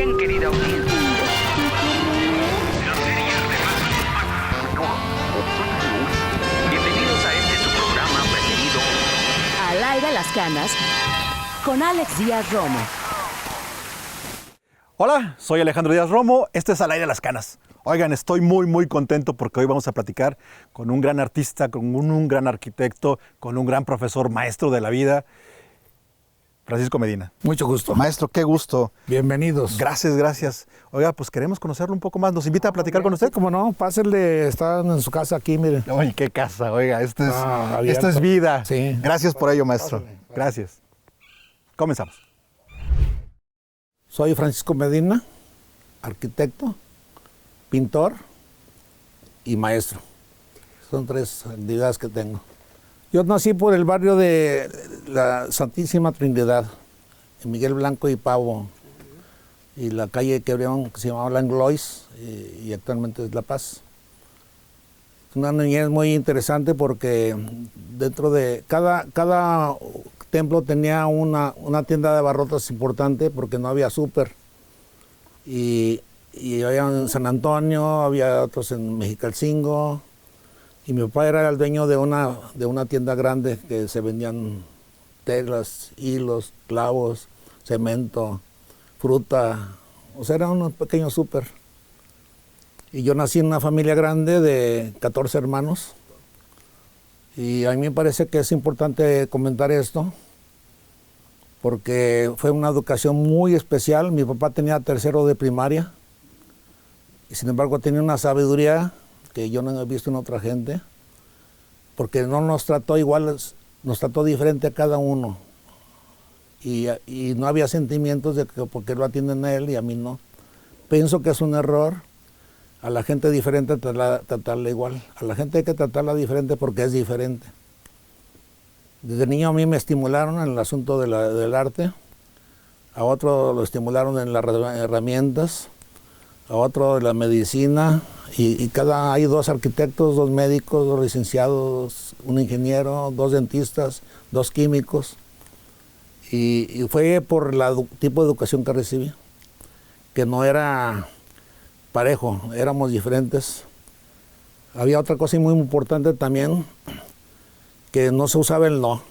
Bien, querida audiencia. Bienvenidos a este su programa preferido. Al aire las canas con Alex Díaz Romo. Hola, soy Alejandro Díaz Romo, este es Al aire las canas. Oigan, estoy muy contento porque hoy vamos a platicar con un gran artista, con un gran arquitecto, con un gran profesor, maestro de la vida, Francisco Medina. Mucho gusto. Maestro, qué gusto. Bienvenidos. Gracias. Oiga, pues queremos conocerlo un poco más. ¿Nos invita a platicar con usted? Como no, pásenle, están en su casa aquí, miren. Oye, qué casa, oiga, esto abierto. es vida. Sí. Gracias por ello, maestro. Gracias. Comenzamos. Soy Francisco Medina, arquitecto, pintor y maestro. Son tres actividades que tengo. Yo nací por el barrio de la Santísima Trinidad, en Miguel Blanco y Pavo, y la calle que abrieron, que se llamaba Langlois, y actualmente es La Paz. Una niñez muy interesante porque dentro de cada templo tenía una tienda de abarrotes importante porque no había súper. Y había en San Antonio, había otros en Mexicalcingo. Y mi papá era el dueño de una tienda grande que se vendían telas, hilos, clavos, cemento, fruta. O sea, era un pequeño súper. Y yo nací en una familia grande de 14 hermanos. Y a mí me parece que es importante comentar esto, porque fue una educación muy especial. Mi papá tenía tercero de primaria, y sin embargo tenía una sabiduría que yo no he visto en otra gente, porque no nos trató igual, nos trató diferente a cada uno. Y no había sentimientos de que porque lo atienden a él y a mí no. Pienso que es un error a la gente diferente tratarla igual. A la gente hay que tratarla diferente porque es diferente. Desde niño a mí me estimularon en el asunto del arte, a otro lo estimularon en las herramientas, a otro de la medicina, y hay dos arquitectos, dos médicos, dos licenciados, un ingeniero, dos dentistas, dos químicos, y fue por el tipo de educación que recibí, que no era parejo, éramos diferentes. Había otra cosa muy importante también, que no se usaba el no.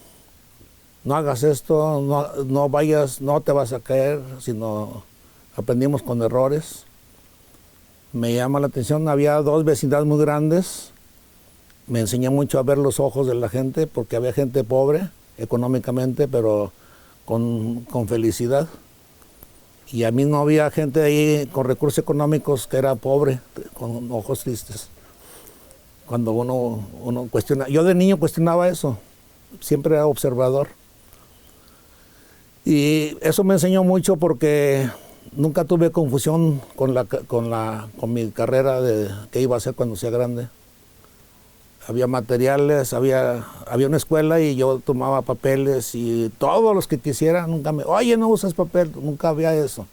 No hagas esto, no vayas, no te vas a caer, sino aprendimos con errores. Me llama la atención, había dos vecindades muy grandes. Me enseñó mucho a ver los ojos de la gente, porque había gente pobre económicamente, pero con felicidad. Y a mí no había gente ahí con recursos económicos que era pobre, con ojos tristes. Cuando uno cuestiona, yo de niño cuestionaba eso, siempre era observador. Y eso me enseñó mucho porque nunca tuve confusión con mi carrera de qué iba a hacer cuando sea grande. Había materiales, había una escuela y yo tomaba papeles y todos los que quisiera, oye, no usas papel, nunca había eso.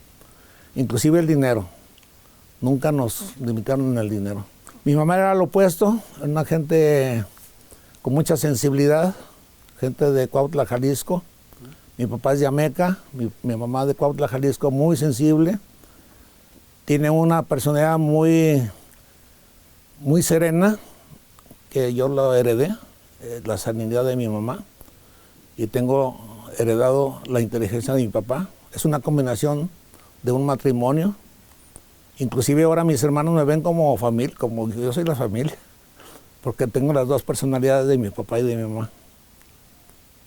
Inclusive el dinero, nunca nos limitaron en el dinero. Mi mamá era lo opuesto, una gente con mucha sensibilidad, gente de Cuautla, Jalisco. Mi papá es de Ameca, mi mamá de Cuautla, Jalisco, muy sensible. Tiene una personalidad muy serena, que yo lo heredé, la sanidad de mi mamá, y tengo heredado la inteligencia de mi papá. Es una combinación de un matrimonio. Inclusive ahora mis hermanos me ven como familia, como yo soy la familia, porque tengo las dos personalidades de mi papá y de mi mamá.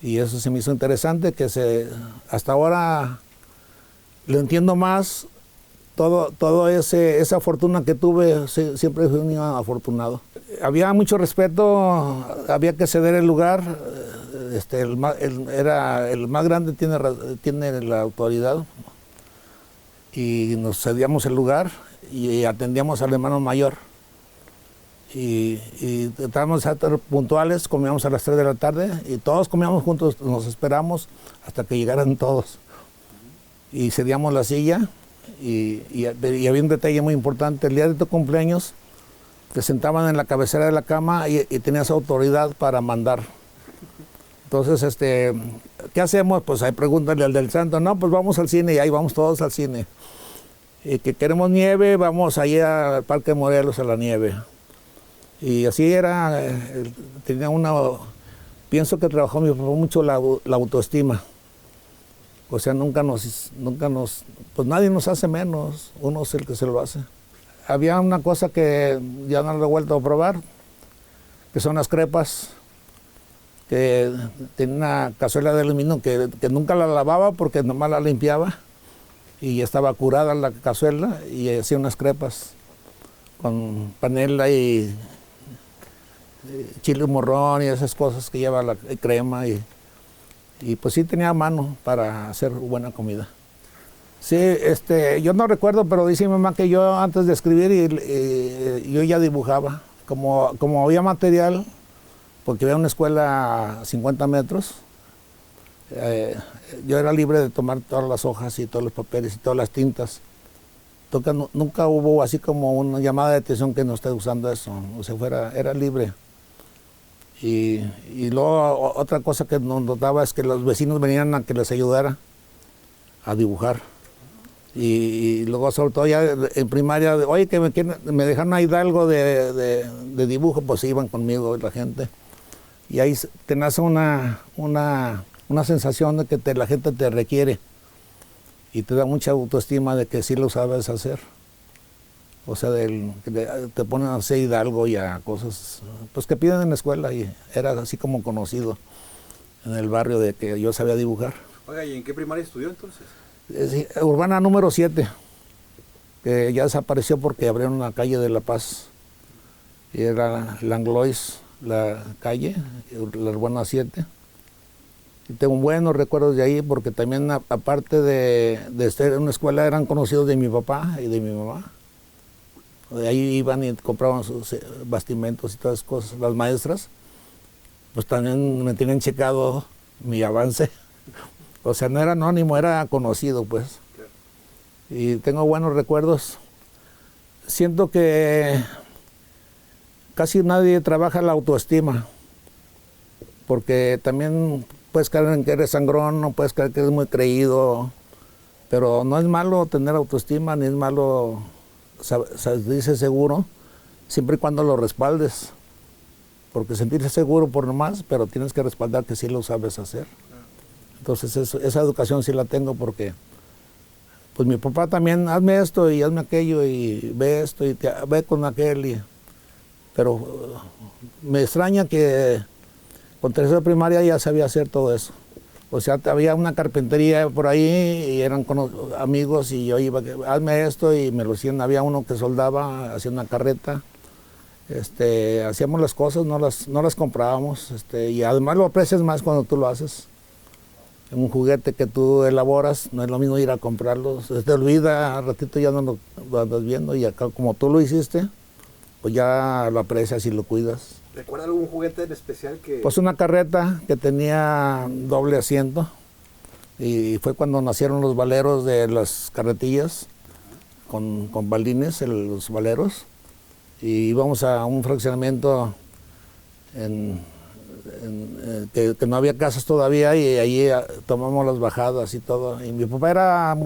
Y eso se me hizo interesante, hasta ahora lo entiendo más. Todo esa fortuna que tuve, siempre fui un niño afortunado. Había mucho respeto, había que ceder el lugar. El más grande tiene la autoridad, y nos cedíamos el lugar y atendíamos al hermano mayor. Y tratábamos de estar puntuales, comíamos a las 3 de la tarde y todos comíamos juntos, nos esperamos hasta que llegaran todos. Y cedíamos la silla y había un detalle muy importante: el día de tu cumpleaños te sentaban en la cabecera de la cama y tenías autoridad para mandar. Entonces, ¿qué hacemos? Pues ahí pregúntale al del santo. No, pues vamos al cine, y ahí vamos todos al cine. y que queremos nieve, vamos allá al Parque Morelos a la nieve. Y así era, tenía pienso que trabajó mi papá mucho la autoestima. O sea, nunca nos, pues nadie nos hace menos, uno es el que se lo hace. Había una cosa que ya no lo he vuelto a probar, que son las crepas, que tenía una cazuela de aluminio que nunca la lavaba porque nomás la limpiaba y estaba curada la cazuela y hacía unas crepas con panela y chile morrón y esas cosas que lleva la crema y pues sí tenía mano para hacer buena comida. Sí, yo no recuerdo, pero dice mi mamá que yo antes de escribir yo ya dibujaba. Como había material, porque había una escuela a 50 metros, yo era libre de tomar todas las hojas y todos los papeles y todas las tintas. Nunca hubo así como una llamada de atención que no esté usando eso, o sea, era libre. Y luego otra cosa que nos notaba es que los vecinos venían a que les ayudara a dibujar. Y luego sobre todo ya en primaria, oye, que me dejaron ahí algo de dibujo, pues iban conmigo la gente. Y ahí te nace una sensación de que la gente te requiere y te da mucha autoestima de que sí lo sabes hacer. O sea, que te ponen a hacer hidalgo y a cosas pues que piden en la escuela y era así como conocido en el barrio de que yo sabía dibujar. Oiga, ¿y en qué primaria estudió entonces? Urbana número 7, que ya desapareció porque abrieron la calle de La Paz. Y era Langlois, la calle, la Urbana 7. Y tengo buenos recuerdos de ahí porque también aparte de ser en una escuela eran conocidos de mi papá y de mi mamá. De ahí iban y compraban sus bastimentos y todas esas cosas. Las maestras, pues también me tienen checado mi avance. O sea, no era anónimo, era conocido, pues. Y tengo buenos recuerdos. Siento que casi nadie trabaja la autoestima, porque también puedes creer en que eres sangrón, no puedes creer que eres muy creído, pero no es malo tener autoestima, ni es malo sentirse seguro, siempre y cuando lo respaldes. Porque sentirse seguro por nomás, pero tienes que respaldar que sí lo sabes hacer. Entonces esa educación sí la tengo porque pues mi papá también, hazme esto y hazme aquello y ve esto y ve con aquel. Pero me extraña que con tercero de primaria ya sabía hacer todo eso. O sea, había una carpintería por ahí y eran amigos y yo iba, hazme esto y me lo hacían. Había uno que soldaba, hacía una carreta. Hacíamos las cosas, no las comprábamos. Y además lo aprecias más cuando tú lo haces. Un juguete que tú elaboras, no es lo mismo ir a comprarlo. Se te olvida, al ratito ya no lo andas viendo y acá como tú lo hiciste, pues ya lo aprecias y lo cuidas. ¿Recuerda algún juguete en especial que...? Pues una carreta que tenía doble asiento y fue cuando nacieron los valeros de las carretillas con balines, los valeros, y íbamos a un fraccionamiento que no había casas todavía y ahí tomamos las bajadas y todo. Y mi papá era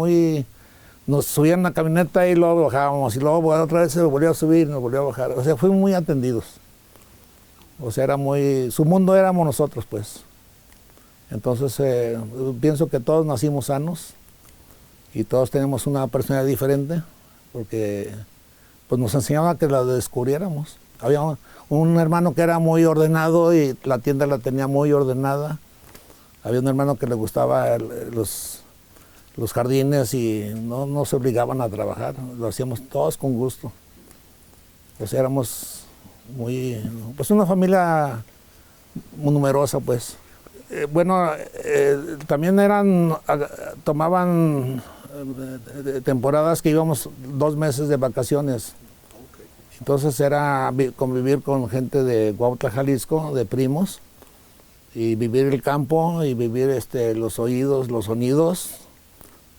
nos subían en la camioneta y luego bajábamos y luego otra vez se volvió a subir y nos volvió a bajar. O sea, fuimos muy atendidos. O sea, su mundo éramos nosotros, pues. Entonces, pienso que todos nacimos sanos y todos tenemos una personalidad diferente porque pues, nos enseñaba que la descubriéramos. Había un hermano que era muy ordenado y la tienda la tenía muy ordenada. Había un hermano que le gustaba los jardines y no se obligaban a trabajar, lo hacíamos todos con gusto. Pues éramos pues una familia muy numerosa, pues. También tomaban temporadas que íbamos 2 meses de vacaciones. Entonces era convivir con gente de Cuautla, Jalisco, de primos, y vivir el campo y vivir los oídos, los sonidos.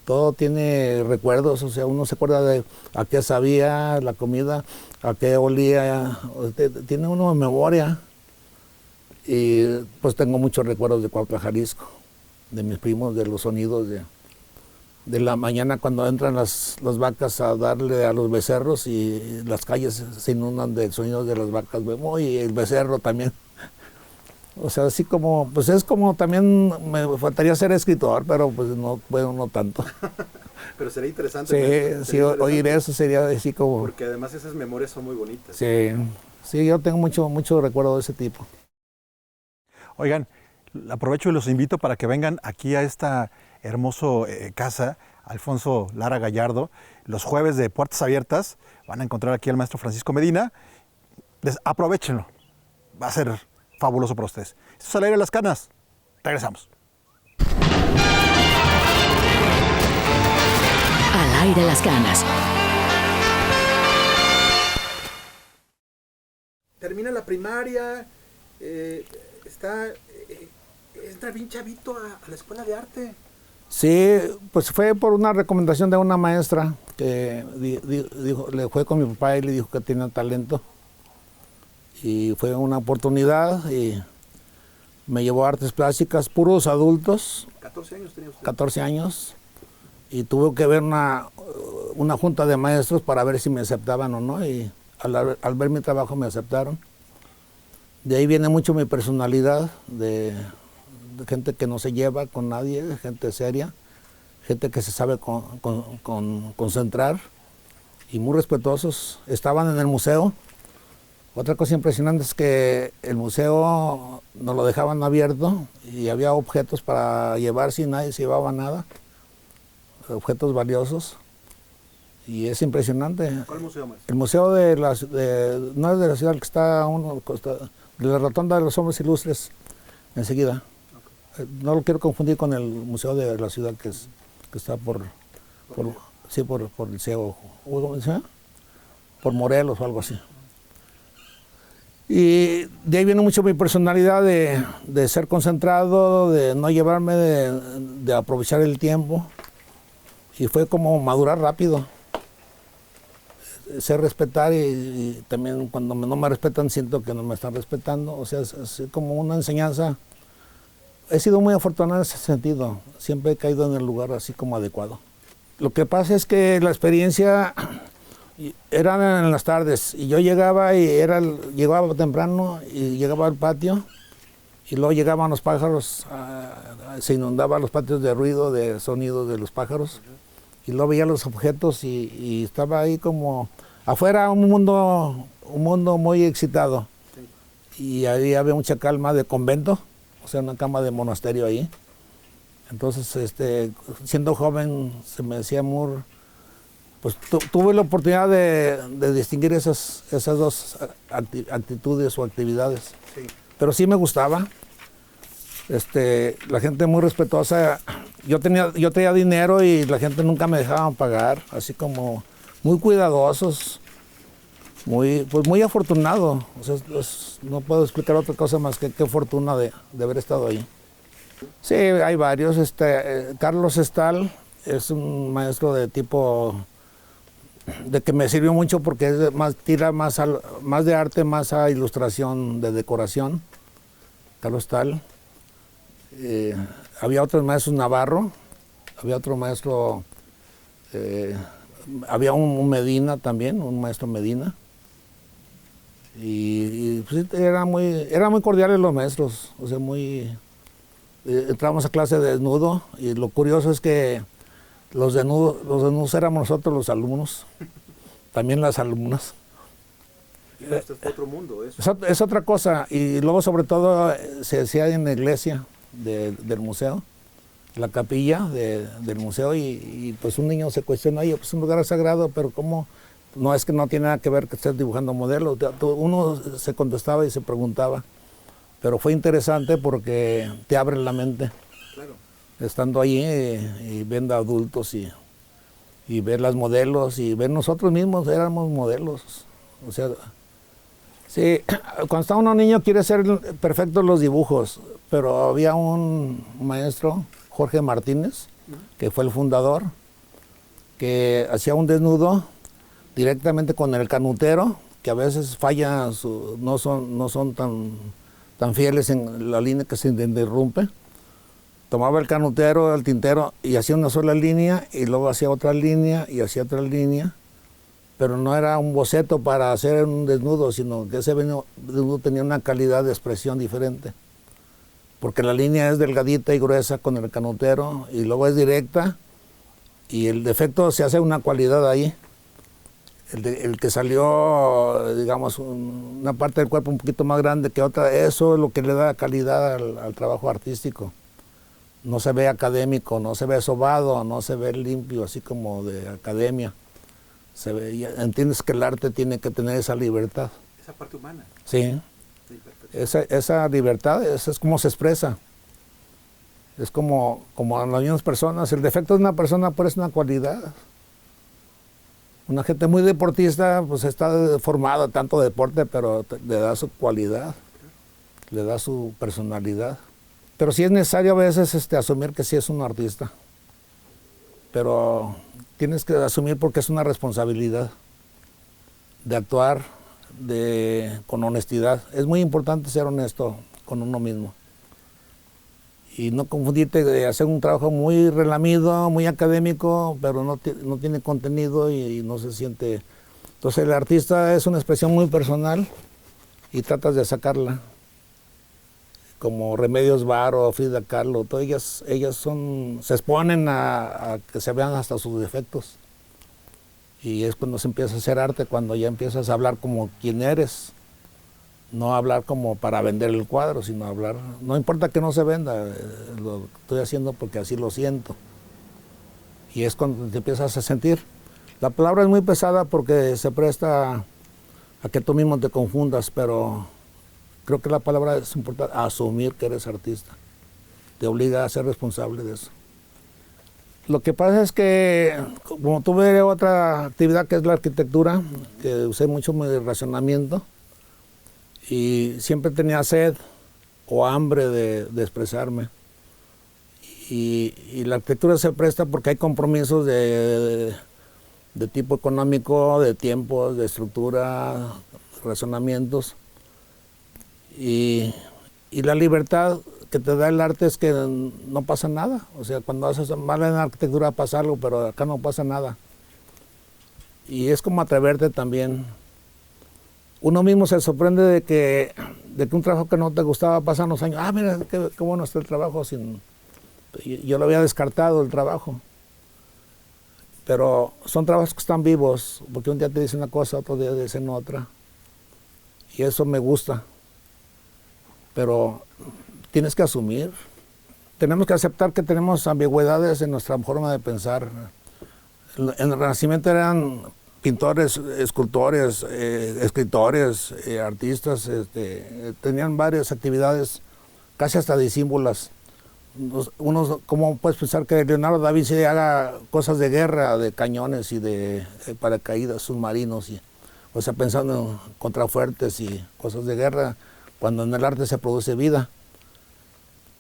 Todo tiene recuerdos, o sea, uno se acuerda de a qué sabía la comida, a qué olía, tiene uno memoria. Y pues tengo muchos recuerdos de Cuautla, Jalisco, de mis primos, de los sonidos, de la mañana cuando entran las vacas a darle a los becerros y las calles se inundan del sonido de las vacas, y el becerro también. O sea, así como, pues es como también me faltaría ser escritor, pero pues no puedo, no tanto. Pero sería interesante. Sí, oír eso sería así como... Porque además esas memorias son muy bonitas. Sí, yo tengo mucho recuerdo de ese tipo. Oigan, aprovecho y los invito para que vengan aquí a esta hermosa casa, Alfonso Lara Gallardo. Los jueves de Puertas Abiertas van a encontrar aquí al maestro Francisco Medina. Aprovechenlo, va a ser fabuloso para ustedes. Esto es Al Aire de las Canas. Regresamos. Al aire las canas. Termina la primaria, entra bien chavito a la escuela de arte. Sí, pues fue por una recomendación de una maestra que le fue con mi papá y le dijo que tenía talento. Y fue una oportunidad y me llevó a artes plásticas, puros adultos. 14 años tenía usted. 14 años. Y tuve que ver una junta de maestros para ver si me aceptaban o no. Y al ver mi trabajo me aceptaron. De ahí viene mucho mi personalidad, de gente que no se lleva con nadie, gente seria, gente que se sabe concentrar y muy respetuosos. Estaban en el museo. Otra cosa impresionante es que el museo nos lo dejaban abierto y había objetos para llevarse y nadie se llevaba nada, objetos valiosos. Y es impresionante. ¿Cuál museo, maestro? El museo no es de la ciudad, que está de la Rotonda de los Hombres Ilustres, enseguida. Okay. No lo quiero confundir con el museo de la ciudad que está por el ciego, ¿cómo se llama? Por Morelos o algo así. Y de ahí viene mucho mi personalidad de ser concentrado, de no llevarme, de aprovechar el tiempo. Y fue como madurar rápido. Sé respetar y también cuando no me respetan siento que no me están respetando. O sea, es como una enseñanza. He sido muy afortunado en ese sentido. Siempre he caído en el lugar así como adecuado. Lo que pasa es que la experiencia era en las tardes y yo llegaba llegaba temprano y llegaba al patio y luego llegaban los pájaros, se inundaban los patios de ruido, de sonido de los pájaros. Y luego veía los objetos y estaba ahí como afuera un mundo muy excitado. Sí. Y ahí había mucha calma de convento, o sea, una cama de monasterio ahí. Entonces, siendo joven, se me decía muy... Pues tuve la oportunidad de distinguir esas dos actitudes o actividades. Sí. Pero sí me gustaba. La gente muy respetuosa. Yo tenía dinero y la gente nunca me dejaba pagar, así como muy cuidadosos, muy afortunado. O sea, no puedo explicar otra cosa más que qué fortuna de haber estado ahí. Sí, hay varios. Carlos Estal es un maestro de tipo de que me sirvió mucho porque tira más de arte, más a ilustración de decoración. Carlos Estal. Había otros maestros Navarro, había otro maestro, había un Medina también, un maestro Medina. Y pues, eran muy cordiales los maestros, o sea, entramos a clase de desnudo y lo curioso es que los desnudos éramos nosotros los alumnos, también las alumnas. Este es otro mundo, eso. Es otra cosa, y luego sobre todo se hacía en la iglesia del museo, la capilla del museo, y pues un niño se cuestiona, oye, pues es un lugar sagrado, pero ¿cómo? No es que no tiene nada que ver que estés dibujando modelos, uno se contestaba y se preguntaba, pero fue interesante porque te abre la mente. Claro. Estando ahí y viendo adultos y ver las modelos y ver nosotros mismos, éramos modelos, o sea, sí, cuando está uno niño quiere ser perfecto en los dibujos, pero había un maestro, Jorge Martínez, que fue el fundador, que hacía un desnudo directamente con el canutero, que a veces falla, no son tan fieles en la línea que se interrumpe. tomaba el canutero, el tintero y hacía una sola línea y luego hacía otra línea y hacía otra línea, pero no era un boceto para hacer un desnudo, sino que ese desnudo tenía una calidad de expresión diferente, porque la línea es delgadita y gruesa con el canutero y luego es directa y el defecto se hace una cualidad ahí. El que salió, digamos, una parte del cuerpo un poquito más grande que otra, eso es lo que le da calidad al trabajo artístico. No se ve académico, no se ve sobado, no se ve limpio, así como de academia. Se ve, entiendes que el arte tiene que tener esa libertad. Esa parte humana. Sí. Esa libertad, eso es como se expresa. Es como a las mismas personas. El defecto de una persona pues es una cualidad. Una gente muy deportista, pues está formada tanto de deporte, pero le da su cualidad, le da su personalidad. Pero sí es necesario a veces asumir que sí es un artista. Pero tienes que asumir porque es una responsabilidad de actuar con honestidad. Es muy importante ser honesto con uno mismo. Y no confundirte de hacer un trabajo muy relamido, muy académico, pero no tiene contenido y no se siente. Entonces el artista es una expresión muy personal y tratas de sacarla. Como Remedios Varo, Frida Kahlo, todas ellas se exponen a que se vean hasta sus defectos. Y es cuando se empieza a hacer arte, cuando ya empiezas a hablar como quien eres. No hablar como para vender el cuadro, sino hablar, no importa que no se venda, lo estoy haciendo porque así lo siento. Y es cuando te empiezas a sentir. La palabra es muy pesada porque se presta a que tú mismo te confundas, pero creo que la palabra es importante, asumir que eres artista. Te obliga a ser responsable de eso. Lo que pasa es que, como tuve otra actividad que es la arquitectura, que usé mucho mi racionamiento, y siempre tenía sed o hambre de expresarme. Y la arquitectura se presta porque hay compromisos de tipo económico, de tiempos, de estructura, razonamientos. Y la libertad que te da el arte es que no pasa nada. O sea, cuando haces mal en la arquitectura pasa algo, pero acá no pasa nada. Y es como atreverte también. Uno mismo se sorprende de que un trabajo que no te gustaba pasan los años. Ah, mira, qué bueno está el trabajo. Yo lo había descartado, el trabajo. Pero son trabajos que están vivos, porque un día te dicen una cosa, otro día te dicen otra. Y eso me gusta. Pero tienes que asumir. Tenemos que aceptar que tenemos ambigüedades en nuestra forma de pensar. En el Renacimiento eran pintores, escultores, escritores, artistas, tenían varias actividades, casi hasta disímbolas. Uno, ¿cómo puedes pensar que Leonardo da Vinci haga cosas de guerra, de cañones y de paracaídas submarinos? O sea, pensando en contrafuertes y cosas de guerra, cuando en el arte se produce vida.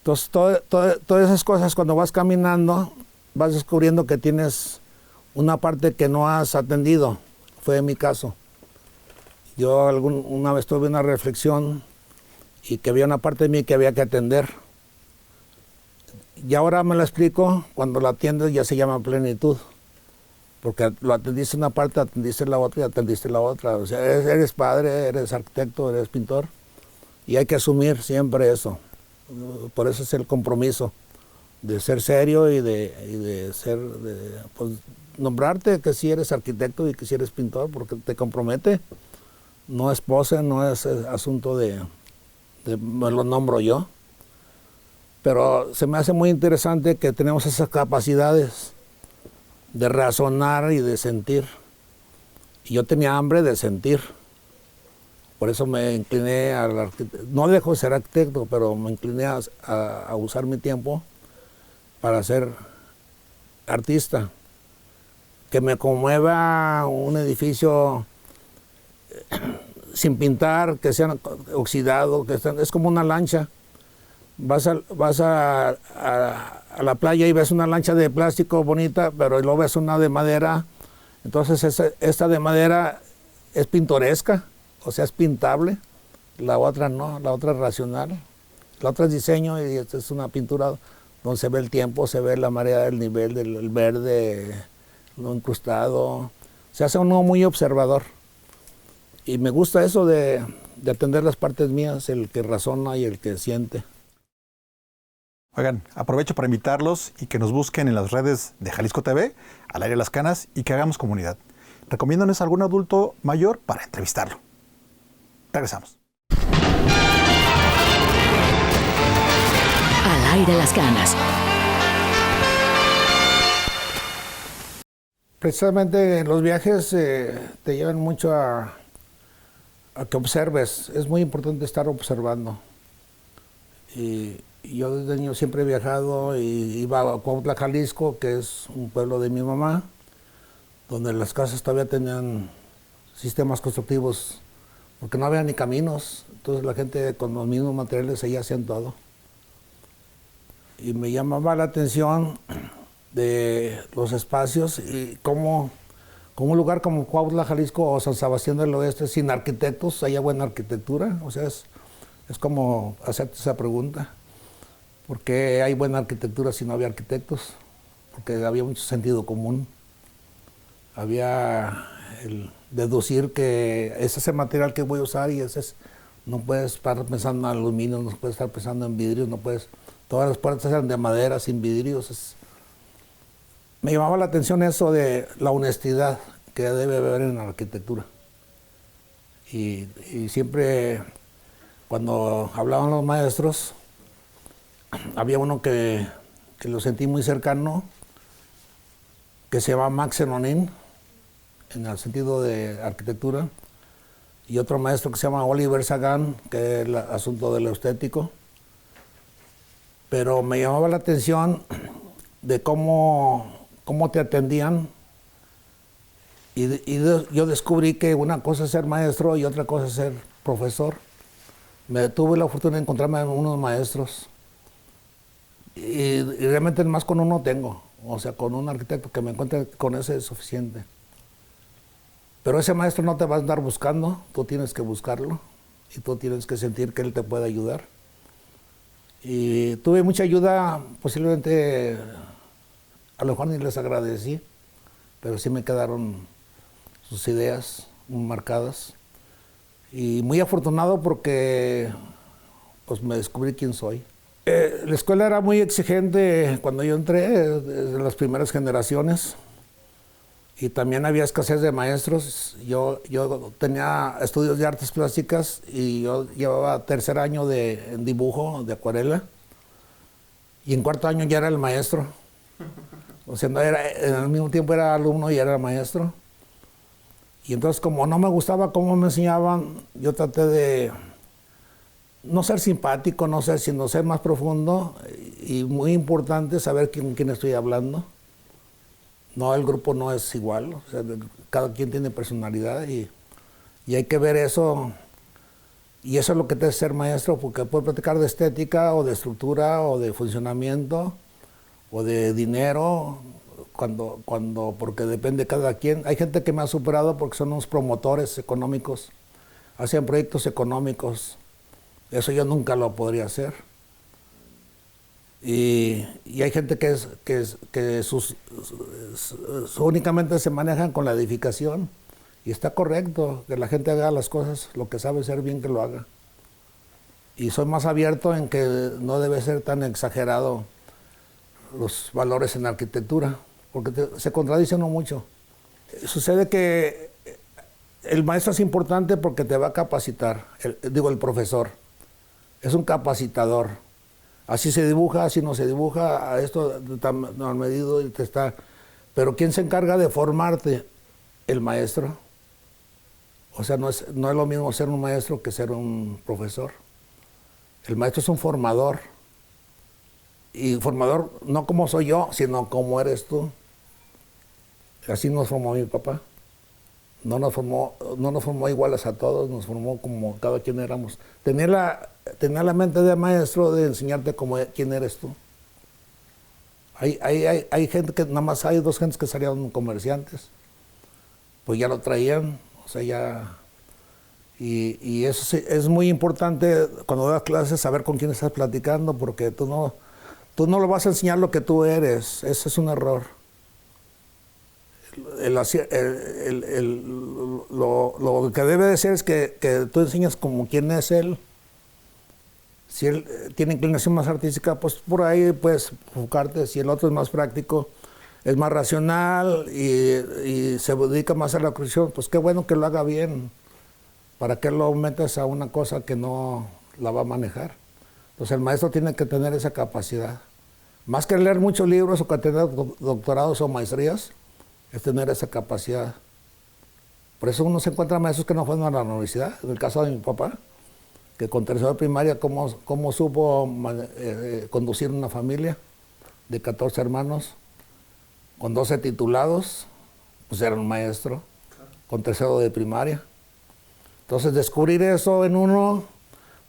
Entonces, todas esas cosas, cuando vas caminando, vas descubriendo que tienes una parte que no has atendido. Fue mi caso. Yo una vez tuve una reflexión y que había una parte de mí que había que atender. Y ahora me la explico, cuando la atiendes ya se llama plenitud. Porque lo atendiste una parte, atendiste la otra y atendiste la otra. O sea, eres padre, eres arquitecto, eres pintor. Y hay que asumir siempre eso. Por eso es el compromiso de ser serio y de pues, nombrarte que si eres arquitecto y que si eres pintor, porque te compromete. No es pose, no es asunto me lo nombro yo. Pero se me hace muy interesante que tenemos esas capacidades de razonar y de sentir. Y yo tenía hambre de sentir. Por eso me incliné al arquitecto. No dejo de ser arquitecto, pero me incliné a usar mi tiempo para ser artista. Que me conmueva un edificio sin pintar, que sea oxidado, es como una lancha. Vas a la playa y ves una lancha de plástico bonita, pero luego ves una de madera. Entonces esta de madera es pintoresca, o sea, es pintable. La otra no, la otra es racional. La otra es diseño y esta es una pintura donde se ve el tiempo, se ve la marea del nivel del verde, lo incrustado. Se hace uno muy observador. Y me gusta eso de atender las partes mías, el que razona y el que siente. Oigan, aprovecho para invitarlos y que nos busquen en las redes de Jalisco TV, Al Aire de las Canas, y que hagamos comunidad. Recomiéndonos a algún adulto mayor para entrevistarlo. Regresamos. Al Aire las Canas. Precisamente los viajes te llevan mucho a que observes. Es muy importante estar observando. Y yo desde niño siempre he viajado y iba a Cuautla, Jalisco, que es un pueblo de mi mamá, donde las casas todavía tenían sistemas constructivos, porque no había ni caminos. Entonces la gente con los mismos materiales ahí hacían todo. Y me llamaba la atención de los espacios y como un lugar como Cuautla, Jalisco o San Sebastián del Oeste, sin arquitectos, ¿haya buena arquitectura? O sea, es como hacerte esa pregunta. ¿Por qué hay buena arquitectura si no había arquitectos? Porque había mucho sentido común. Había el deducir que ese es el material que voy a usar y no puedes estar pensando en aluminio, no puedes estar pensando en vidrios, no puedes. Todas las puertas eran de madera, sin vidrios. Me llamaba la atención eso de la honestidad que debe haber en la arquitectura. Y siempre, cuando hablaban los maestros, había uno que lo sentí muy cercano, que se llama Max Enonín, en el sentido de arquitectura, y otro maestro que se llama Oliver Sagan, que es el asunto de lo estético. Pero me llamaba la atención de cómo te atendían, yo descubrí que una cosa es ser maestro y otra cosa es ser profesor. Tuve la fortuna de encontrarme con unos maestros y realmente más con uno tengo, o sea, con un arquitecto que me encuentre con ese es suficiente. Pero ese maestro no te va a andar buscando, tú tienes que buscarlo y tú tienes que sentir que él te puede ayudar. Y tuve mucha ayuda, posiblemente a lo mejor ni les agradecí, pero sí me quedaron sus ideas muy marcadas. Y muy afortunado porque pues me descubrí quién soy. La escuela era muy exigente cuando yo entré, desde las primeras generaciones. Y también había escasez de maestros. Yo tenía estudios de artes plásticas y yo llevaba tercer año en dibujo, de acuarela. Y en cuarto año ya era el maestro. O sea, en el mismo tiempo era alumno y era maestro. Y entonces, como no me gustaba cómo me enseñaban, yo traté de no ser simpático, sino ser más profundo. Y muy importante saber con quién estoy hablando. No, el grupo no es igual, o sea, cada quien tiene personalidad y hay que ver eso. Y eso es lo que te hace ser maestro, porque puedes platicar de estética o de estructura o de funcionamiento o de dinero, porque depende de cada quien. Hay gente que me ha superado porque son unos promotores económicos, hacen proyectos económicos. Eso yo nunca lo podría hacer. Y hay gente que únicamente se manejan con la edificación. Y está correcto que la gente haga las cosas, lo que sabe ser bien que lo haga. Y soy más abierto en que no debe ser tan exagerado los valores en arquitectura, porque se contradicen mucho. Sucede que el maestro es importante porque te va a capacitar, el profesor. Es un capacitador. Así se dibuja, así no se dibuja, a esto está mal medido y te está. Pero ¿quién se encarga de formarte? El maestro. O sea, no es lo mismo ser un maestro que ser un profesor. El maestro es un formador. Y formador no como soy yo, sino como eres tú. Así nos formó mi papá. No nos formó iguales a todos, nos formó como cada quien éramos. Tenía la mente de maestro de enseñarte quién eres tú. Hay gente que, nada más hay dos gentes que salieron comerciantes. Pues ya lo traían, o sea, ya. Y eso es muy importante cuando das clases, saber con quién estás platicando, porque tú tú no le vas a enseñar lo que tú eres. Ese es un error. Lo que debe de ser es que tú enseñas como quién es él. Si él tiene inclinación más artística, pues por ahí puedes enfocarte. Si el otro es más práctico, es más racional y se dedica más a la creación, pues qué bueno que lo haga bien. ¿Para qué lo metes a una cosa que no la va a manejar? Entonces el maestro tiene que tener esa capacidad. Más que leer muchos libros o que tener doctorados o maestrías, es tener esa capacidad. Por eso uno se encuentra maestros que no fueron a la universidad. En el caso de mi papá, que con tercero de primaria, cómo supo conducir una familia de 14 hermanos, con 12 titulados, pues era un maestro, con tercero de primaria. Entonces descubrir eso en uno,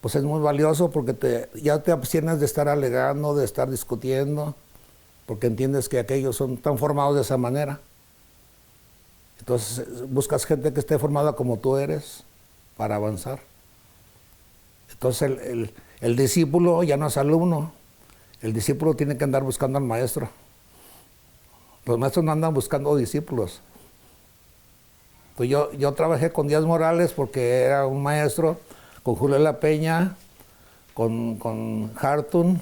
pues es muy valioso porque ya te abstienes de estar alegando, de estar discutiendo, porque entiendes que aquellos están formados de esa manera. Entonces buscas gente que esté formada como tú eres para avanzar. Entonces el discípulo ya no es alumno, el discípulo tiene que andar buscando al maestro. Los maestros no andan buscando discípulos. Pues yo trabajé con Díaz Morales porque era un maestro, con Julio La Peña, con Hartung,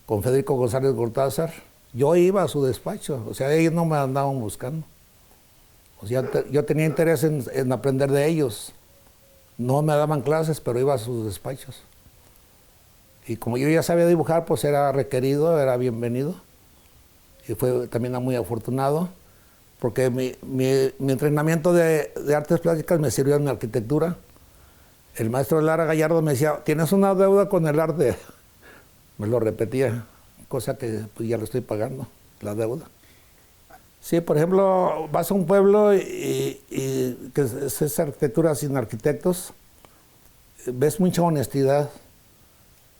con Federico González Gortázar. Yo iba a su despacho, o sea, ellos no me andaban buscando. O sea, yo tenía interés en aprender de ellos. No me daban clases, pero iba a sus despachos. Y como yo ya sabía dibujar, pues era requerido, era bienvenido. Y fue también muy afortunado, porque mi entrenamiento de artes plásticas me sirvió en arquitectura. El maestro Lara Gallardo me decía, ¿tienes una deuda con el arte? Me lo repetía, cosa que pues, ya lo estoy pagando, la deuda. Sí, por ejemplo, vas a un pueblo y que es arquitectura sin arquitectos, ves mucha honestidad,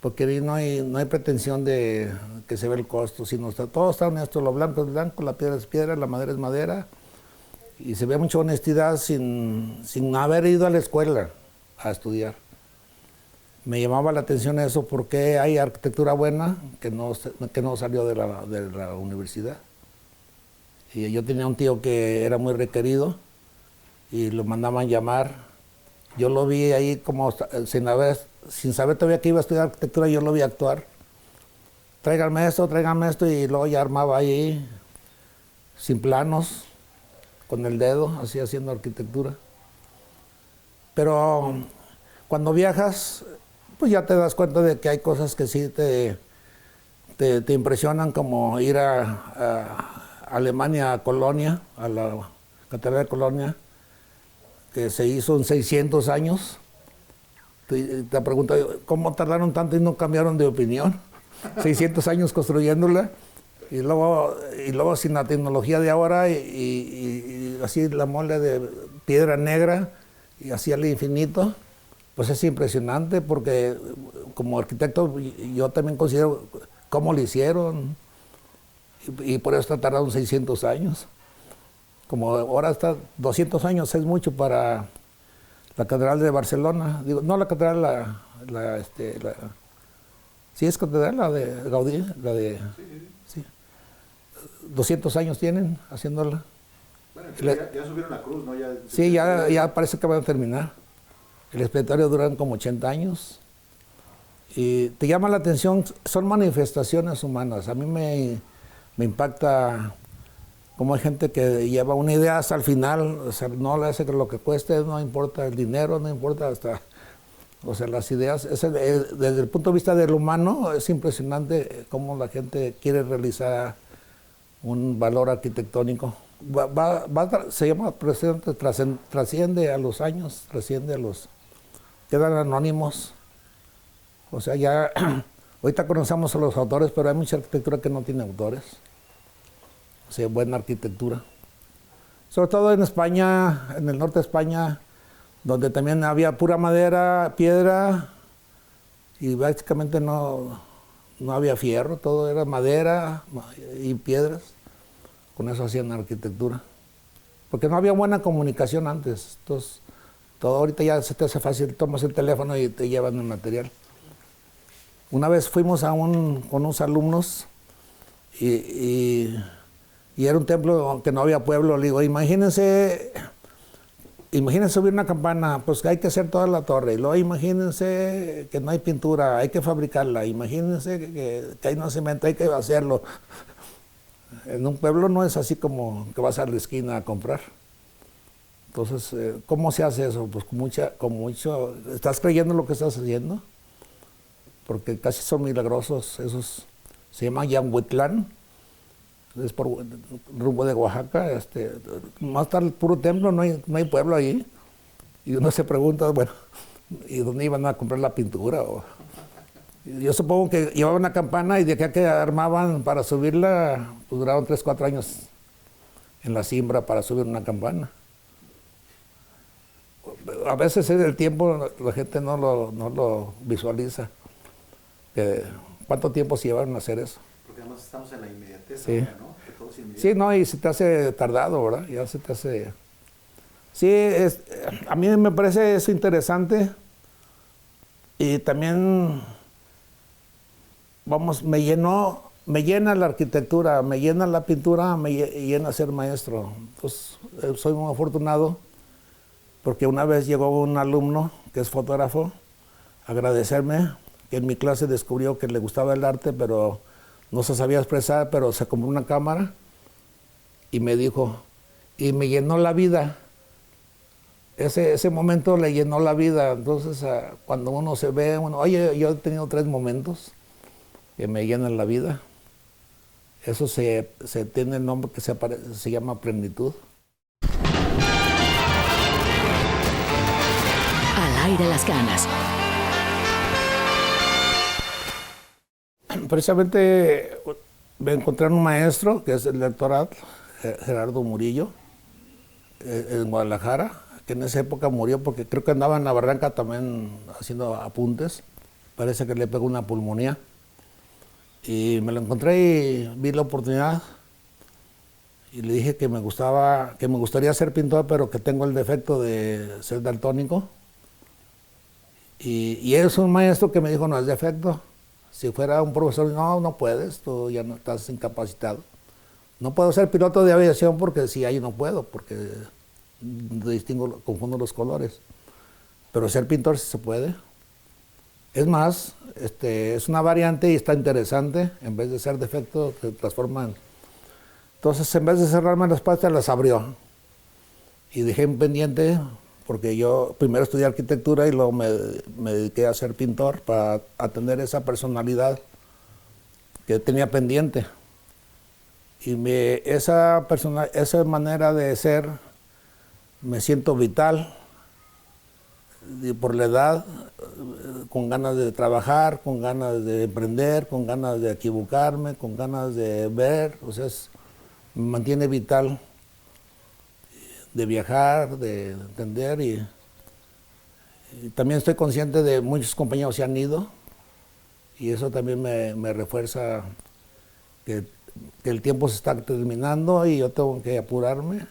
porque ahí no hay pretensión de que se ve el costo, sino todo está honesto, lo blanco es blanco, la piedra es piedra, la madera es madera, y se ve mucha honestidad sin haber ido a la escuela a estudiar. Me llamaba la atención eso, porque hay arquitectura buena que no salió de la universidad. Y yo tenía un tío que era muy requerido y lo mandaban llamar. Yo lo vi ahí como sin saber todavía que iba a estudiar arquitectura, yo lo vi actuar. Tráiganme esto, y luego ya armaba ahí, sin planos, con el dedo, así haciendo arquitectura. Pero cuando viajas, pues ya te das cuenta de que hay cosas que sí te impresionan, como ir a Alemania, a Colonia, a la Catedral de Colonia, que se hizo en 600 años. Te pregunto, ¿cómo tardaron tanto y no cambiaron de opinión? 600 años construyéndola, y luego sin la tecnología de ahora, y así la mole de piedra negra, y así al infinito, pues es impresionante, porque como arquitecto yo también considero cómo lo hicieron. Y por eso tardaron 600 años. Como ahora está 200 años, es mucho para la Catedral de Barcelona. Digo, no la Catedral, sí es Catedral, la de Gaudí, sí. 200 años tienen haciéndola. Bueno, ya subieron la cruz, ¿no? Sí, ya parece que van a terminar. El expiatorio duran como 80 años. Y te llama la atención, son manifestaciones humanas. A mí me impacta cómo hay gente que lleva una idea hasta el final, o sea, no le hace lo que cueste, no importa el dinero, no importa hasta, o sea, las ideas. Desde el punto de vista del humano, es impresionante cómo la gente quiere realizar un valor arquitectónico. Se llama trasciende a los años, quedan anónimos. O sea, ya ahorita conocemos a los autores, pero hay mucha arquitectura que no tiene autores. O sea, buena arquitectura. Sobre todo en España, en el norte de España, donde también había pura madera, piedra, y básicamente no había fierro, todo era madera y piedras. Con eso hacían arquitectura. Porque no había buena comunicación antes. Entonces, todo ahorita ya se te hace fácil, tomas el teléfono y te llevan el material. Una vez fuimos con unos alumnos y era un templo que no había pueblo. Le digo, imagínense subir una campana, pues que hay que hacer toda la torre. Y luego imagínense que no hay pintura, hay que fabricarla. Imagínense que hay no cemento, hay que hacerlo. En un pueblo no es así como que vas a la esquina a comprar. Entonces, ¿cómo se hace eso? Pues con mucho, ¿estás creyendo lo que estás haciendo? Porque casi son milagrosos esos. Se llama Yanhuitlán, es por rumbo de Oaxaca. Más tarde el puro templo, no hay pueblo ahí. Y uno se pregunta, bueno, ¿y dónde iban a comprar la pintura? Yo supongo que llevaban una campana y de acá que armaban para subirla, pues duraron 3, 4 años en la siembra para subir una campana. A veces es el tiempo, la gente no lo visualiza. ¿Cuánto tiempo se llevaron a hacer eso? Porque además estamos en la inmediatez, sí. ahora, ¿no? Que todo es inmediato. Sí, no, y se te hace tardado, ¿verdad? Ya se te hace... Sí, a mí me parece eso interesante. Y también, vamos, me llena la arquitectura, me llena la pintura, me llena ser maestro. Entonces, soy muy afortunado porque una vez llegó un alumno que es fotógrafo a agradecerme que en mi clase descubrió que le gustaba el arte, pero no se sabía expresar, pero se compró una cámara y me dijo, y me llenó la vida. Ese momento le llenó la vida. Entonces, cuando uno se ve, oye, yo he tenido 3 momentos que me llenan la vida. Eso se tiene el nombre que se llama plenitud. Al aire las canas. Precisamente me encontré un maestro que es el lectoral, Gerardo Murillo, en Guadalajara, que en esa época murió porque creo que andaba en la barranca también haciendo apuntes. Parece que le pegó una pulmonía. Y me lo encontré y vi la oportunidad. Y le dije que me gustaría ser pintor, pero que tengo el defecto de ser daltónico. Y es un maestro que me dijo, no es defecto. Si fuera un profesor, no puedes, tú ya no estás incapacitado. No puedo ser piloto de aviación porque sí, ahí no puedo, porque confundo los colores. Pero ser pintor sí se puede. Es más, es una variante y está interesante. En vez de ser defecto, se transforma en... Entonces, en vez de cerrarme las puertas, las abrió. Y dejé un pendiente, porque yo primero estudié arquitectura y luego me dediqué a ser pintor para atender esa personalidad que tenía pendiente. Y esa manera de ser, me siento vital, y por la edad, con ganas de trabajar, con ganas de emprender, con ganas de equivocarme, con ganas de ver, o sea, me mantiene vital, de viajar, de entender, y también estoy consciente de muchos compañeros se han ido, y eso también me refuerza que el tiempo se está terminando y yo tengo que apurarme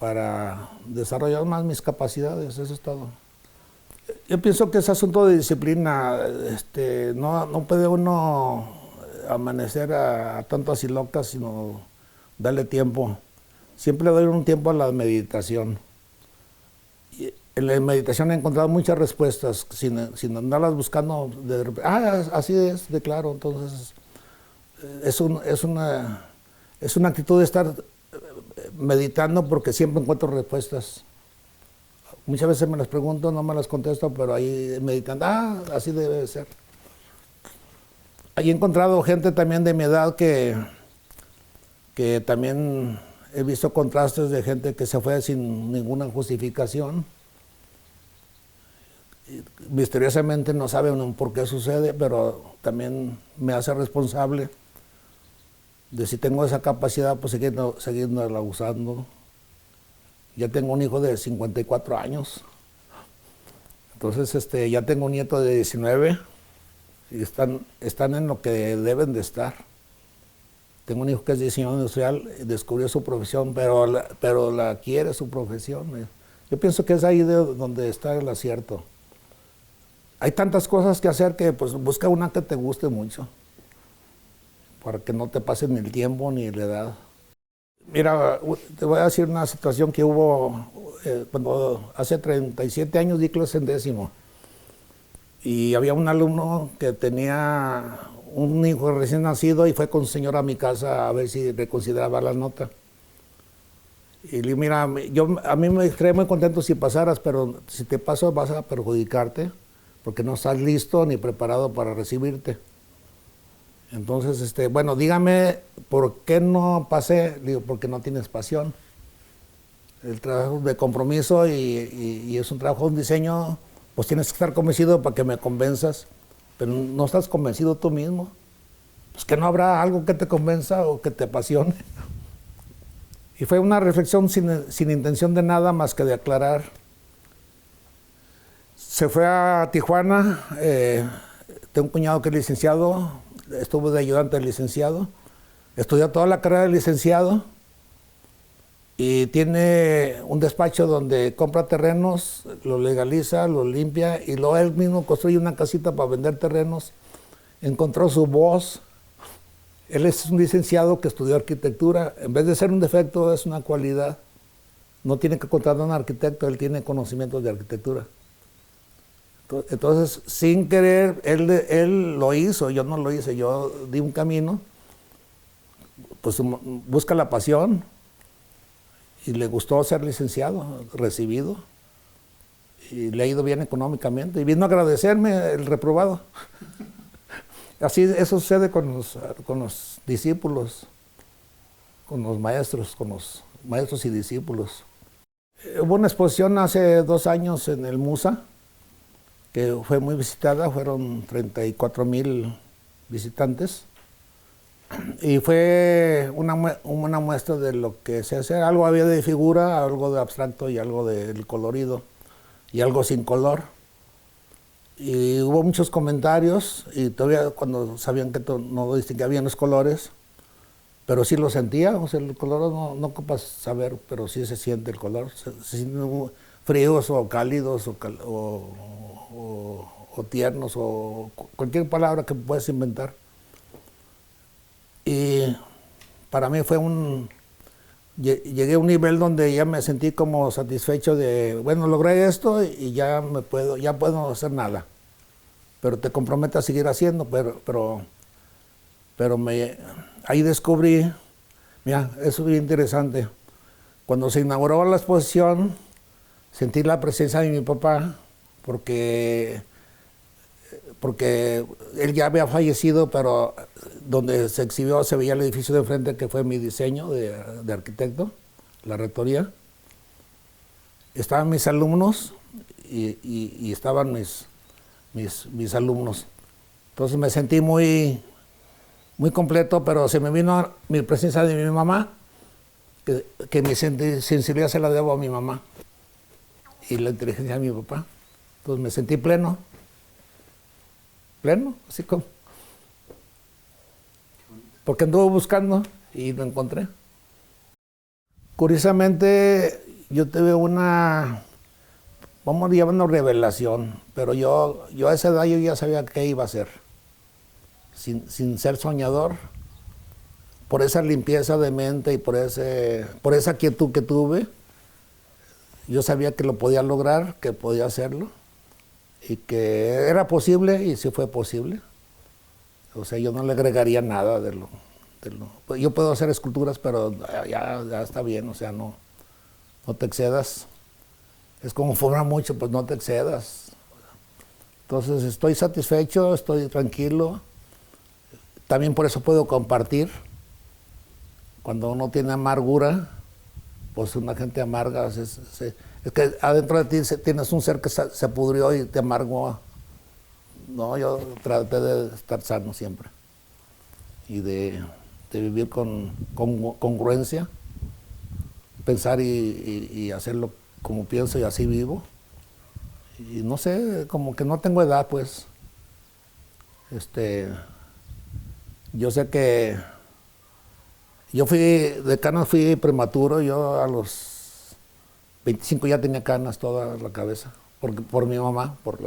para desarrollar más mis capacidades, eso es todo. Yo pienso que es asunto de disciplina, no puede uno amanecer a tanto así loca, sino darle tiempo. Siempre doy un tiempo a la meditación. Y en la meditación he encontrado muchas respuestas, sin andarlas buscando de repente. Así es, de claro. Entonces, es una actitud de estar meditando porque siempre encuentro respuestas. Muchas veces me las pregunto, no me las contesto, pero ahí meditando, así debe ser. Ahí he encontrado gente también de mi edad que también he visto contrastes de gente que se fue sin ninguna justificación. Misteriosamente no saben por qué sucede, pero también me hace responsable de si tengo esa capacidad, pues seguirla usando. Ya tengo un hijo de 54 años, entonces ya tengo un nieto de 19 y están en lo que deben de estar. Tengo un hijo que es diseñador industrial, descubrió su profesión, pero la quiere su profesión. Yo pienso que es ahí donde está el acierto. hay tantas cosas que hacer que pues busca una que te guste mucho, para que no te pase ni el tiempo ni la edad. Mira, te voy a decir una situación que hubo cuando hace 37 años di clase en décimo. Y había un alumno que tenía un hijo recién nacido y fue con su señora a mi casa a ver si reconsideraba la nota. Y le dije, mira, a mí me estaría muy contento si pasaras, pero si te paso vas a perjudicarte porque no estás listo ni preparado para recibirte. Entonces, bueno, dígame, ¿por qué no pasé? Le digo, porque no tienes pasión. El trabajo de compromiso y es un trabajo, un diseño, pues tienes que estar convencido para que me convenzas, pero no estás convencido tú mismo. Pues que no habrá algo que te convenza o que te apasione. Y fue una reflexión sin intención de nada más que de aclarar. Se fue a Tijuana, tengo un cuñado que es licenciado, estuvo de ayudante de licenciado, estudió toda la carrera de licenciado y tiene un despacho donde compra terrenos, lo legaliza, lo limpia y luego él mismo construye una casita para vender terrenos. Encontró su voz. Él es un licenciado que estudió arquitectura. En vez de ser un defecto, es una cualidad. No tiene que contratar a un arquitecto, él tiene conocimientos de arquitectura. Entonces, sin querer, él lo hizo, yo no lo hice, yo di un camino, pues busca la pasión y le gustó ser licenciado, recibido, y le ha ido bien económicamente, y vino a agradecerme el reprobado. Así eso sucede con los discípulos, con los maestros y discípulos. Hubo una exposición hace 2 años en el Musa, que fue muy visitada, fueron 34,000 visitantes, y fue una muestra de lo que se hace. Algo había de figura, algo de abstracto y algo del colorido, y algo sin color. Y hubo muchos comentarios, y todavía cuando sabían que no distinguía bien los colores, pero sí lo sentía, o sea, el color no ocupas saber, pero sí se siente el color, se sienten fríos o cálidos o tiernos o cualquier palabra que puedas inventar. Y para mí fue llegué a un nivel donde ya me sentí como satisfecho de, bueno, logré esto y ya puedo hacer nada. Pero te comprometo a seguir haciendo, pero ahí descubrí, mira, eso es bien interesante. Cuando se inauguró la exposición, sentí la presencia de mi papá, porque él ya había fallecido, pero donde se exhibió se veía el edificio de enfrente, que fue mi diseño de arquitecto, la rectoría. Estaban mis alumnos y estaban mis alumnos. Entonces me sentí muy completo, pero se me vino mi presencia de mi mamá, que mi sensibilidad se la debo a mi mamá y la inteligencia de mi papá. Entonces me sentí pleno, así como. Porque anduve buscando y lo encontré. Curiosamente, yo tuve vamos a llamarlo revelación, pero yo a esa edad yo ya sabía qué iba a hacer. Sin ser soñador, por esa limpieza de mente y por esa quietud que tuve, yo sabía que lo podía lograr, que podía hacerlo, y que era posible, y sí fue posible. O sea, yo no le agregaría nada de lo. Yo puedo hacer esculturas, pero ya está bien, o sea, no te excedas. Es como fumar mucho, pues no te excedas. Entonces estoy satisfecho, estoy tranquilo. También por eso puedo compartir. Cuando uno tiene amargura, pues una gente amarga, es que adentro de ti tienes un ser que se pudrió y te amargó. No, yo traté de estar sano siempre y de vivir con congruencia, pensar y hacerlo como pienso y así vivo. Y no sé, como que no tengo edad, pues. Yo sé que de canas fui prematuro, yo a los 25 ya tenía canas toda la cabeza, por mi mamá, por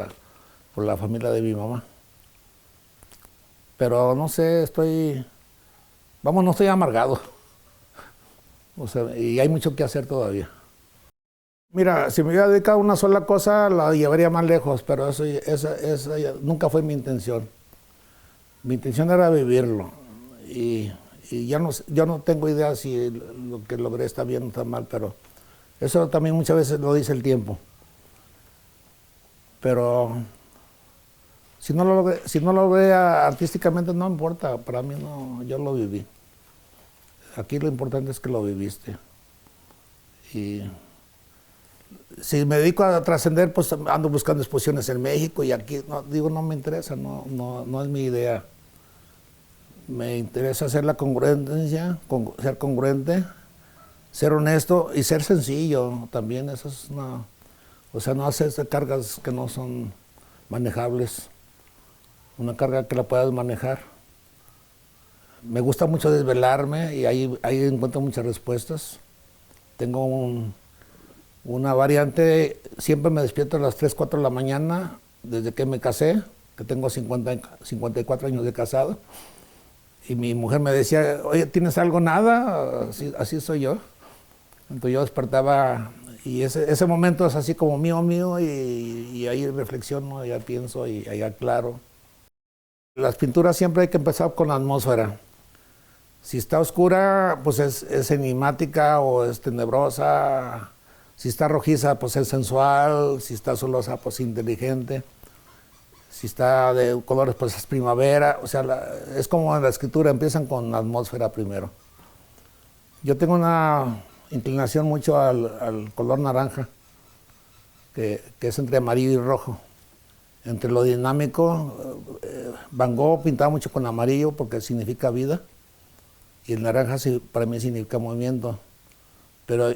por la familia de mi mamá. Pero no sé, no estoy amargado. O sea, y hay mucho que hacer todavía. Mira, si me hubiera dedicado a una sola cosa, la llevaría más lejos, pero esa nunca fue mi intención. Mi intención era vivirlo. Y yo no tengo idea si lo que logré está bien o está mal, pero eso también muchas veces lo dice el tiempo. Pero si no lo logré artísticamente, no importa, para mí no, yo lo viví. Aquí lo importante es que lo viviste. Y si me dedico a trascender, pues ando buscando exposiciones en México y aquí, no me interesa, no es mi idea. Me interesa hacer la congruencia, ser congruente, ser honesto y ser sencillo también. Eso es o sea, no hacer cargas que no son manejables. Una carga que la puedas manejar. Me gusta mucho desvelarme y ahí encuentro muchas respuestas. Tengo una variante, siempre me despierto a las 3, 4 de la mañana, desde que me casé, que tengo 54 años de casado. Y mi mujer me decía, oye, ¿tienes algo? Nada, así soy yo. Entonces yo despertaba y ese momento es así como mío, y ahí reflexiono, ya pienso y ahí aclaro. Las pinturas siempre hay que empezar con la atmósfera. Si está oscura, pues es enigmática o es tenebrosa. Si está rojiza, pues es sensual. Si está azulosa, pues inteligente. Si está de colores, pues es primavera. O sea, es como en la escritura, empiezan con la atmósfera primero. Yo tengo una inclinación mucho al color naranja, que es entre amarillo y rojo. Entre lo dinámico, Van Gogh pintaba mucho con amarillo porque significa vida, y el naranja para mí significa movimiento. Pero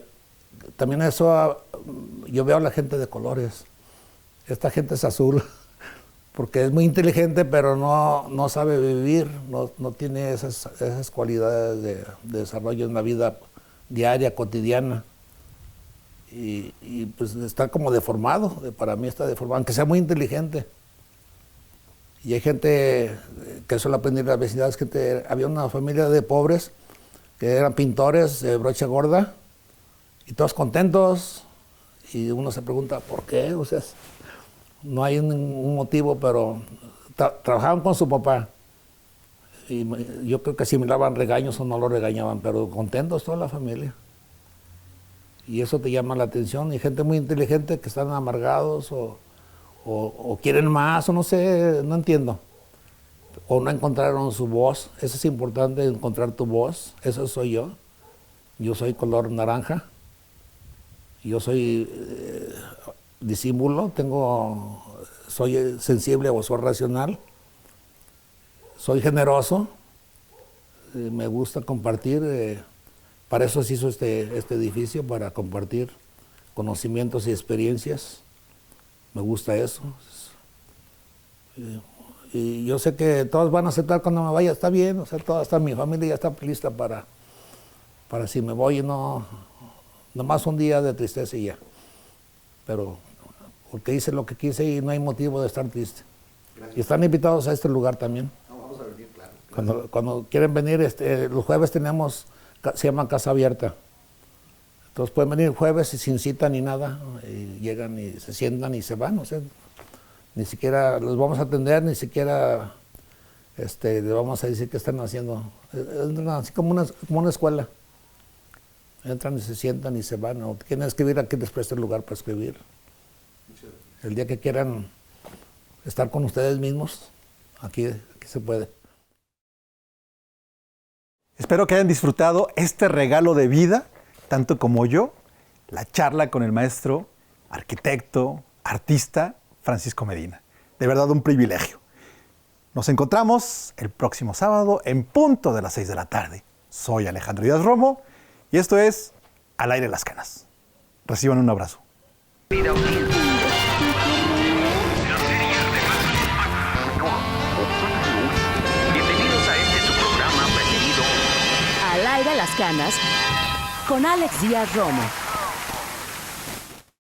también eso, yo veo a la gente de colores. Esta gente es azul, porque es muy inteligente, pero no sabe vivir, no tiene esas cualidades de desarrollo en la vida diaria, cotidiana. Y pues está como deformado, para mí está deformado, aunque sea muy inteligente. Y hay gente, que eso lo aprendí en las vecindades, había una familia de pobres que eran pintores de brocha gorda, y todos contentos, y uno se pregunta, ¿por qué? O sea, no hay ningún motivo, pero trabajaban con su papá. Y yo creo que asimilaban regaños o no lo regañaban, pero contentos toda la familia. Y eso te llama la atención. Y gente muy inteligente que están amargados o quieren más, o no sé, no entiendo. O no encontraron su voz. Eso es importante, encontrar tu voz. Eso soy yo. Yo soy color naranja. Yo soy disímbulo, soy sensible o soy racional. Soy generoso. Me gusta compartir. Para eso se hizo este edificio, para compartir conocimientos y experiencias. Me gusta eso. Y yo sé que todos van a aceptar cuando me vaya, está bien, o sea, toda mi familia ya está lista para si me voy, nomás un día de tristeza y ya. Pero porque hice lo que quise y no hay motivo de estar triste. Gracias. Y están invitados a este lugar también. No, vamos a venir, claro. Cuando quieren venir, los jueves se llama Casa Abierta. Entonces pueden venir jueves y sin cita ni nada, y llegan y se sientan y se van, o sea, ni siquiera los vamos a atender, ni siquiera les vamos a decir qué están haciendo. Entran así como una escuela. Entran y se sientan y se van, o quieren escribir, aquí les presto el lugar para escribir. El día que quieran estar con ustedes mismos, aquí se puede. Espero que hayan disfrutado este regalo de vida, tanto como yo, la charla con el maestro, arquitecto, artista, Francisco Medina. De verdad, un privilegio. Nos encontramos el próximo sábado en punto de las 6 de la tarde. Soy Alejandro Díaz Romo y esto es Al Aire las Canas. Reciban un abrazo. Vida audiencia. Bienvenidos a este su programa preferido. Al aire las canas con Alex Díaz Romo.